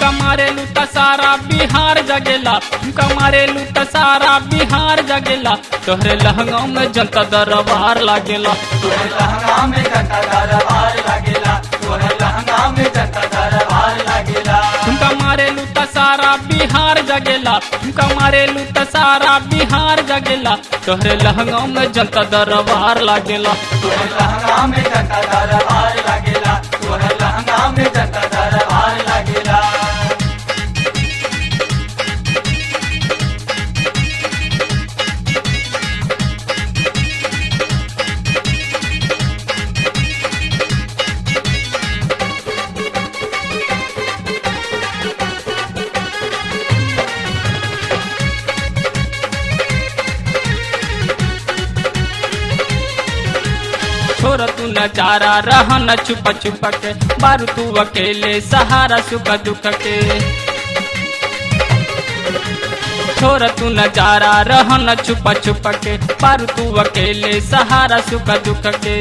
ठुमका मारेलू त सारा बिहार जगेला, ठुमका मारेलू त सारा बिहार जगेला। तोहरे लहंगा में जनता दरबार लागेला, तोहरे लहंगा में जनता दरबार लागेला, तोहरे लहंगा में जनता दरबार लागेला। ठुमका मारेलू त सारा बिहार जगेला, ठुमका मारेलू त सारा बिहार जगेला। तोहरे लहंगा में जनता दरबार लागेला, तोहरे लहंगा में जनता दरबार लागेला, तोहरे लहंगा में जनता दरबार लागेला। छोड़ तू नजारा रह न छुपा छुपा के, बारू तू अकेले सहारा सुख दुख के। छोड़ तू नजारा रह न छुपा छुपा के, बारू तू अकेले सहारा सुख दुख के।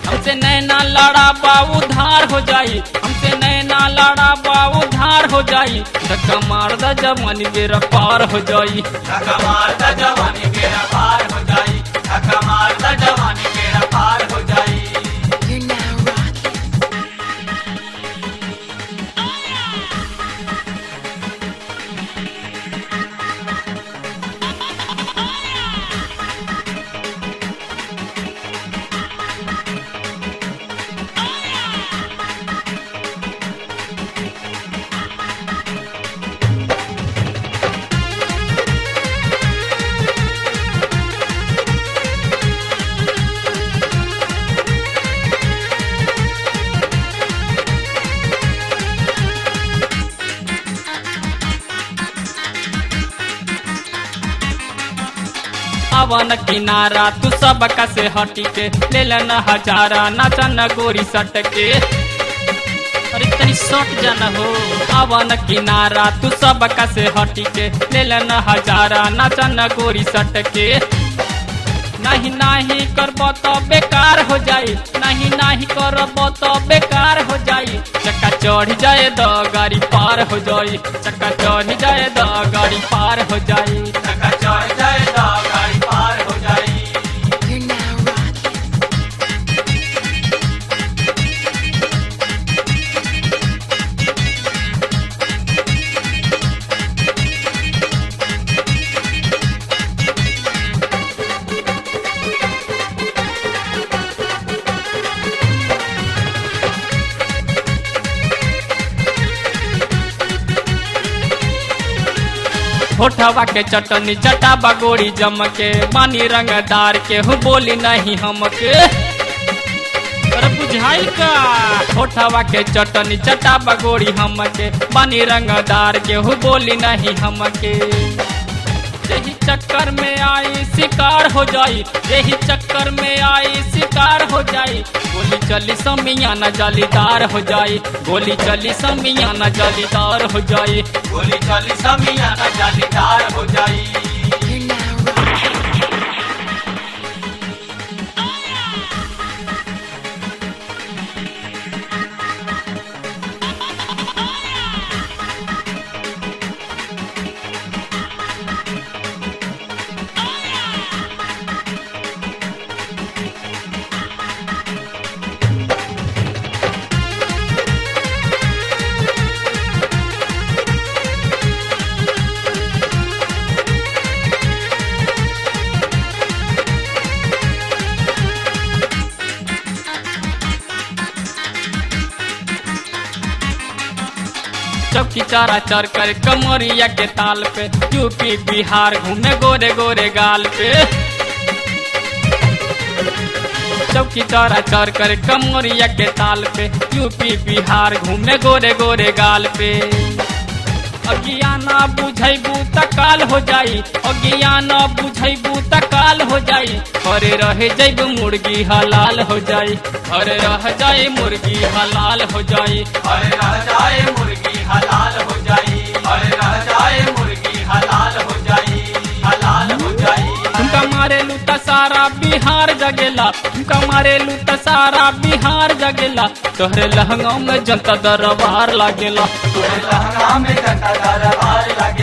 हमसे नैना लड़ा बाबू धार हो जाई, हमसे नैना लड़ा बाबू धार हो जाई। धक्का मार द जवानी बेरा पार हो जाई, धक्का मार द जवानी बेरा पार हो जाई, धक्का मार द जवानी बेरा पार हो जाई। You're now rocking. अवन किनारा तू सब से हटी के, ले लेना हजारा नाचन गोरी सट के। अरे तनी सट जाना हो। अवन किनारा तू सब से हटी के, ले लेना हजारा नाचन गोरी सट के। नहीं नहीं करब तो बेकार हो जाई, नहीं नहीं करब तो बेकार हो जाई। चक्का चढ़ जाए द गाड़ी पार हो जाई, चक्का चढ़ जाए द गाड़ी पार हो जाई। चक्का चढ़ जाए तो गाड़ी पार हो जाई। You're now rocking. होठवा के चटनी चटा बगोड़ी जम के, पानी रंगदार के हूँ बोली नहीं हमके। अरे बुझाई का। होठवा के चटनी चटा बगोड़ी हमके, पानी रंगदार के हूँ बोली नहीं हमके। यही चक्कर में आई शिकार हो जाई, यही चक्कर में आई शिकार हो जाई। गोली चली समियाना जालीदार हो जाई, गोली चली समियाना जालीदार हो जाई। गोली चली समियाना जालीदार हो जाई। You're now rocking. चौकी चारा चर कर कमरिया के ताल पे, यूपी बिहार घूमे गोरे गोरे गाल पे। चौकी चारा चर कर कमरिया के ताल पे, यूपी बिहार घूमे गोरे गोरे गाल पे। अज्ञाना बुझैबू त काल हो जाई, अज्ञाना बुझैबू त काल हो जाई। अरे रह जैब मुर्गी हलाल हो जाई, अरे रह जाए मुर्गी हलाल हो जाई। अरे रह जाए मुर्गी हलाल हो जाई, अरे रह जाए मुर्गी हलाल हो जाई, हलाल हो जाई। ठुमका मारेलू त सारा बिहार जगेला कमारेलू त सारा बिहार जगेला तोहरे लहंगा में जनता दरबार लागेला तोहरे लहंगा में जनता दरबार लागेला